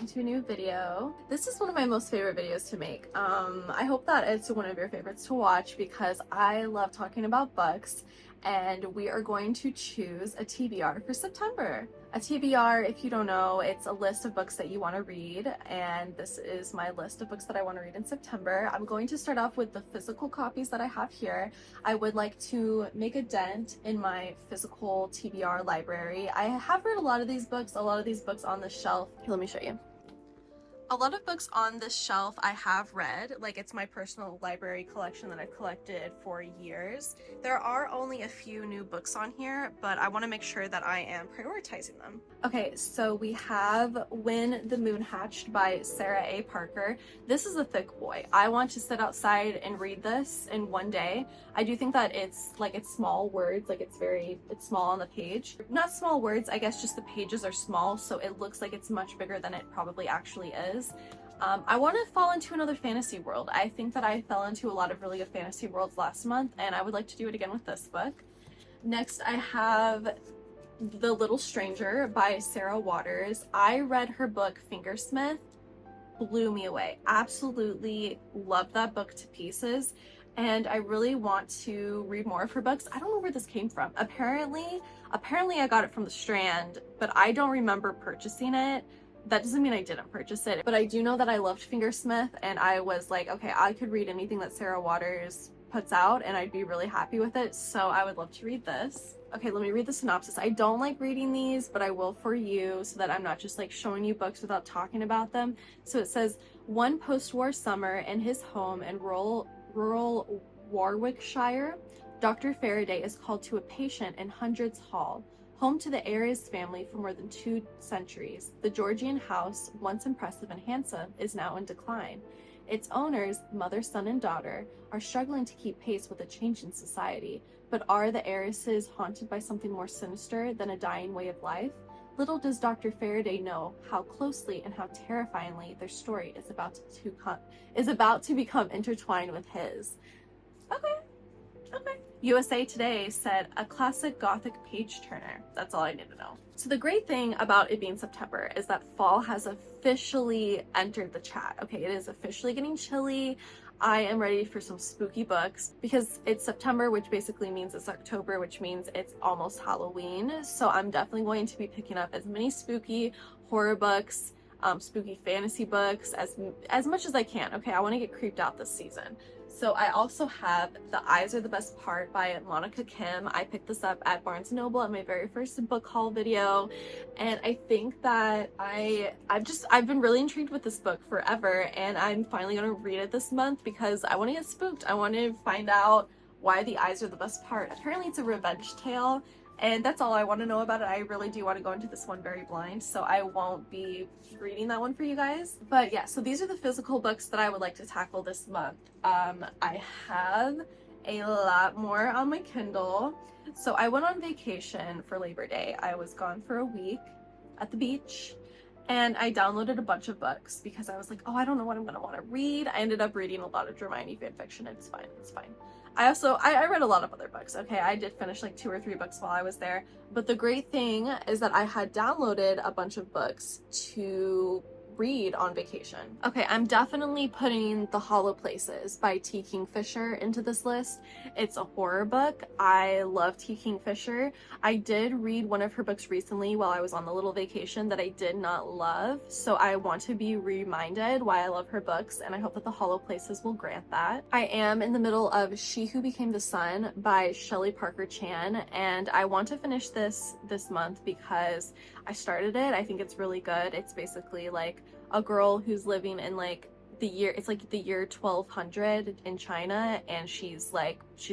welcome to a new video. This is one of my most favorite videos to make. I hope that it's one of your favorites to watch because I love talking about books, and we are going to choose a TBR for September. A TBR, if you don't know, it's a list of books that you want to read, and this is my list of books that I want to read in September. I'm going to start off with the physical copies that I have here. I would like to make a dent in my physical TBR library. I have read a lot of these books on the shelf. Here, let me show you. A lot of books on this shelf I have read, like it's my personal library collection that I've collected for years. There are only a few new books on here, but I want to make sure that I am prioritizing them. Okay, so we have When the Moon Hatched by Sarah A. Parker. This is a thick boy. I want to sit outside and read this in one day. I do think that it's small words, like it's small on the page. Not small words, I guess just the pages are small, so it looks like it's much bigger than it probably actually is. I want to fall into another fantasy world. I think that I fell into a lot of really good fantasy worlds last month, and I would like to do it again with this book. Next, I have The Little Stranger by Sarah Waters. I read her book Fingersmith, blew me away. Absolutely loved that book to pieces, and I really want to read more of her books. I don't know where this came from. Apparently I got it from the Strand, but I don't remember purchasing it. That doesn't mean I didn't purchase it, but I do know that I loved Fingersmith, and I was like, okay, I could read anything that Sarah Waters puts out and I'd be really happy with it, so I would love to read this. Okay, let me read the synopsis. I don't like reading these, but I will for you so that I'm not just like showing you books without talking about them. So it says, one post-war summer in his home in rural Warwickshire, Dr. Faraday is called to a patient in Hundreds Hall. Home to the heiress family for more than 2 centuries, the Georgian house, once impressive and handsome, is now in decline. Its owners, mother, son, and daughter, are struggling to keep pace with a change in society, but are the heiresses haunted by something more sinister than a dying way of life? Little does Dr. Faraday know how closely and how terrifyingly their story is about to become intertwined with his. Okay. USA Today said, a classic gothic page turner. That's all I need to know. So the great thing about it being September is that fall has officially entered the chat. Okay, it is officially getting chilly. I am ready for some spooky books because it's September, which basically means it's October, which means it's almost Halloween. So I'm definitely going to be picking up as many spooky horror books, spooky fantasy books as much as I can. Okay, I want to get creeped out this season. So I also have The Eyes Are the Best Part by Monica Kim. I picked this up at Barnes & Noble at my very first book haul video, and I think that I've been really intrigued with this book forever, and I'm finally gonna read it this month because I want to get spooked. I want to find out why the eyes are the best part. Apparently it's a revenge tale, and that's all I want to know about it. I really do want to go into this one very blind, so I won't be reading that one for you guys. But yeah, so these are the physical books that I would like to tackle this month. I have a lot more on my Kindle. So I went on vacation for Labor Day. I was gone for a week at the beach, and I downloaded a bunch of books because I was like, oh, I don't know what I'm going to want to read. I ended up reading a lot of Hermione fanfiction. It's fine. I read a lot of other books. Okay, I did finish like 2 or 3 books while I was there. But the great thing is that I had downloaded a bunch of books to read on vacation. Okay, I'm definitely putting The Hollow Places by T. Kingfisher into this list. It's a horror book. I love T. Kingfisher. I did read one of her books recently while I was on the little vacation that I did not love, so I want to be reminded why I love her books, and I hope that The Hollow Places will grant that. I am in the middle of She Who Became the Sun by Shelley Parker Chan, and I want to finish this month because I started it. I think it's really good. It's basically like a girl who's living in like the year 1200 in China, and she's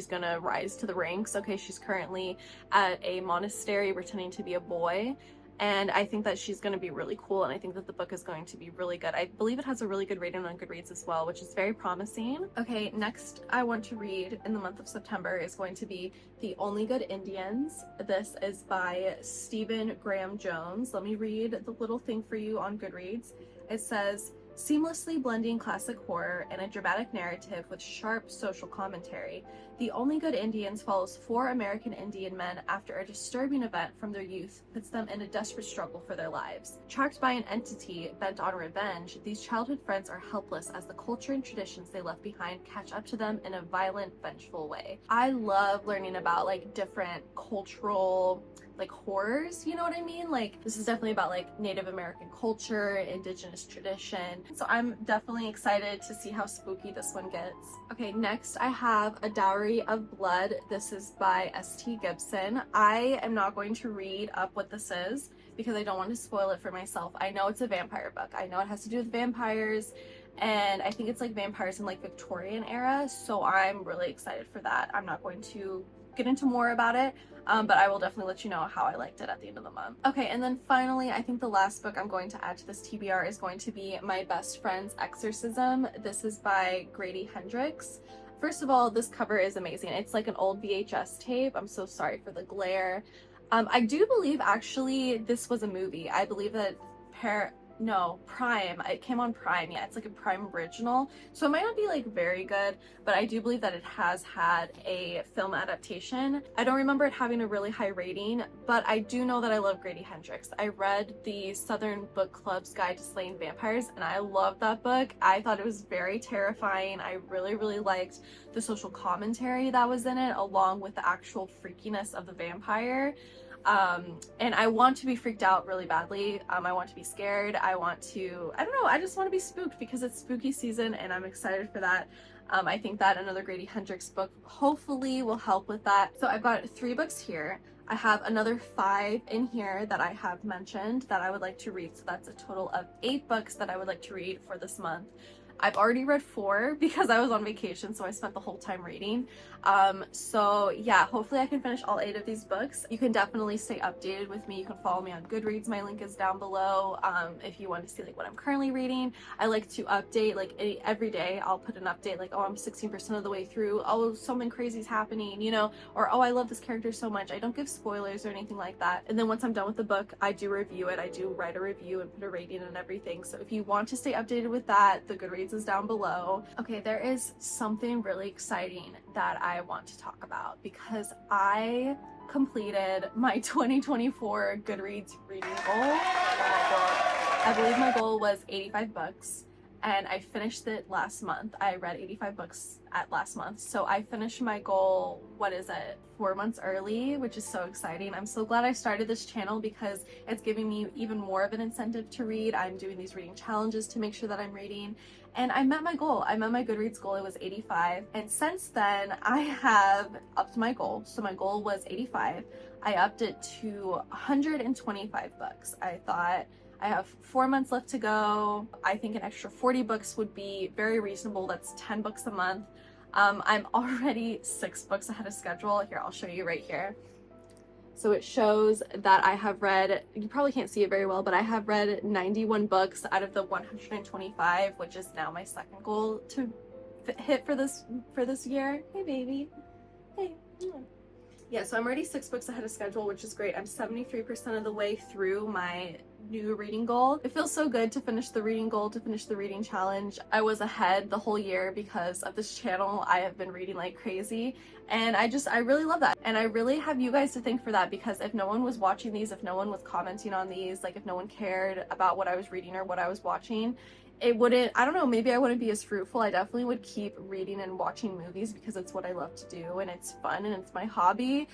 gonna rise to the ranks. Okay, she's currently at a monastery pretending to be a boy, and I think that she's going to be really cool, and I think that the book is going to be really good. I believe it has a really good rating on Goodreads as well, which is very promising. Okay, next I want to read in the month of September is going to be The Only Good Indians. This is by Stephen Graham Jones. Let me read the little thing for you on Goodreads. It says, seamlessly blending classic horror and a dramatic narrative with sharp social commentary. The Only Good Indians follows 4 American Indian men after a disturbing event from their youth puts them in a desperate struggle for their lives. Tracked by an entity bent on revenge, these childhood friends are helpless as the culture and traditions they left behind catch up to them in a violent, vengeful way. I love learning about like different cultural like horrors, you know what I mean? Like this is definitely about like Native American culture, indigenous tradition. So I'm definitely excited to see how spooky this one gets. Okay, next I have A Dowry of Blood. This is by S.T. Gibson. I am not going to read up what this is because I don't want to spoil it for myself. I know it's a vampire book. I know it has to do with vampires, and I think it's like vampires in like Victorian era, so I'm really excited for that. I'm not going to get into more about it, but I will definitely let you know how I liked it at the end of the month. Okay, and then finally, I think the last book I'm going to add to this TBR is going to be My Best Friend's Exorcism. This is by Grady Hendrix. First of all, this cover is amazing. It's like an old VHS tape. I'm so sorry for the glare. I do believe actually this was a movie. I believe that Prime. It came on Prime. Yeah, it's like a Prime original. So it might not be like very good, but I do believe that it has had a film adaptation. I don't remember it having a really high rating, but I do know that I love Grady Hendrix. I read the Southern Book Club's Guide to Slaying Vampires, and I loved that book. I thought it was very terrifying. I really, really liked the social commentary that was in it, along with the actual freakiness of the vampire. And I want to be freaked out really badly. I want to be scared. I don't know, I just want to be spooked because it's spooky season and I'm excited for that. I think that another Grady Hendrix book hopefully will help with that. So I've got 3 books here. I have another 5 in here that I have mentioned that I would like to read. So that's a total of 8 books that I would like to read for this month. I've already read 4 because I was on vacation, so I spent the whole time reading. So yeah, hopefully I can finish all 8 of these books. You can definitely stay updated with me. You can follow me on Goodreads. My link is down below. If you want to see like what I'm currently reading. I like to update like every day. I'll put an update like, oh, I'm 16% of the way through. Oh, something crazy is happening, you know, or oh, I love this character so much. I don't give spoilers or anything like that. And then once I'm done with the book, I do review it. I do write a review and put a rating and everything. So if you want to stay updated with that, the Goodreads is down below. Okay, there is something really exciting that I want to talk about because I completed my 2024 Goodreads reading goal. I believe my goal was 85 books and I finished it last month. I read 85 books last month. So I finished my goal, 4 months early, which is so exciting. I'm so glad I started this channel because it's giving me even more of an incentive to read. I'm doing these reading challenges to make sure that I'm reading. And I met my goal. I met my Goodreads goal. It was 85. And since then, I have upped my goal. So my goal was 85. I upped it to 125 books. I thought I have 4 months left to go. I think an extra 40 books would be very reasonable. That's 10 books a month. I'm already 6 books ahead of schedule. Here, I'll show you right here. So it shows that I have read, you probably can't see it very well, but I have read 91 books out of the 125, which is now my second goal to hit for this year. Hey, baby. Hey. Yeah, so I'm already 6 books ahead of schedule, which is great. I'm 73% of the way through my new reading goal. It feels so good to finish the reading goal, to finish the reading challenge. I was ahead the whole year because of this channel. I have been reading like crazy, and I really love that. And I really have you guys to thank for that, because if no one was watching these, if no one was commenting on these, like if no one cared about what I was reading or what I was watching, it wouldn't, I don't know, maybe I wouldn't be as fruitful. I definitely would keep reading and watching movies because it's what I love to do and it's fun and it's my hobby.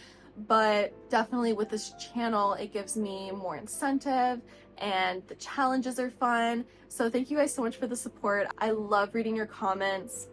But definitely with this channel, it gives me more incentive and the challenges are fun. So thank you guys so much for the support. I love reading your comments.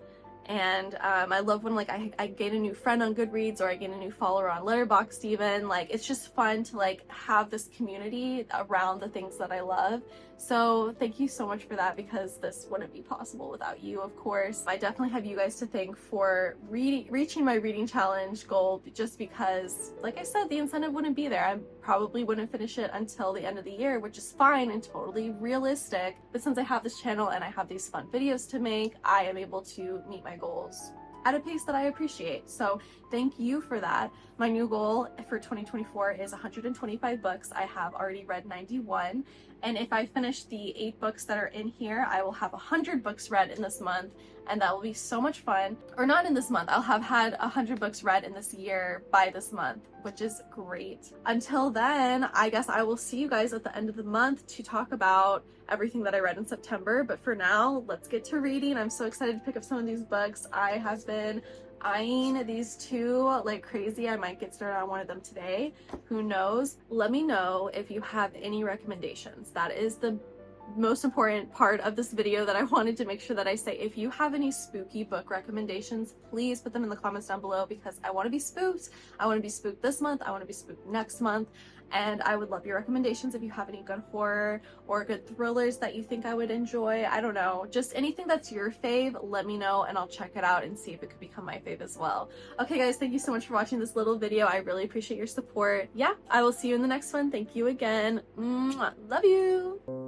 And I love when like I gain a new friend on Goodreads, or I gain a new follower on Letterboxd even. Like it's just fun to like have this community around the things that I love. So thank you so much for that, because this wouldn't be possible without you, of course. I definitely have you guys to thank for reaching my reading challenge goal, just because, like I said, the incentive wouldn't be there. I probably wouldn't finish it until the end of the year, which is fine and totally realistic. But since I have this channel and I have these fun videos to make, I am able to meet my goals at a pace that I appreciate. So thank you for that. My new goal for 2024 is 125 books. I have already read 91, And if I finish the 8 books that are in here, I will have 100 books read in this month, and that will be so much fun. Or not in this month, I'll have had 100 books read in this year by this month, which is great. Until then, I guess I will see you guys at the end of the month to talk about everything that I read in September. But for now, let's get to reading. I'm so excited to pick up some of these books. I have been eyeing these 2 like crazy. I might get started on one of them today. Who knows? Let me know if you have any recommendations. That is the most important part of this video that I wanted to make sure that I say. If you have any spooky book recommendations, please put them in the comments down below, because I want to be spooked. I want to be spooked this month. I want to be spooked next month. And I would love your recommendations if you have any good horror or good thrillers that you think I would enjoy. I don't know, just anything that's your fave, let me know and I'll check it out and see if it could become my fave as well. Okay guys, thank you so much for watching this little video. I really appreciate your support. Yeah, I will see you in the next one. Thank you again. Mwah. Love you.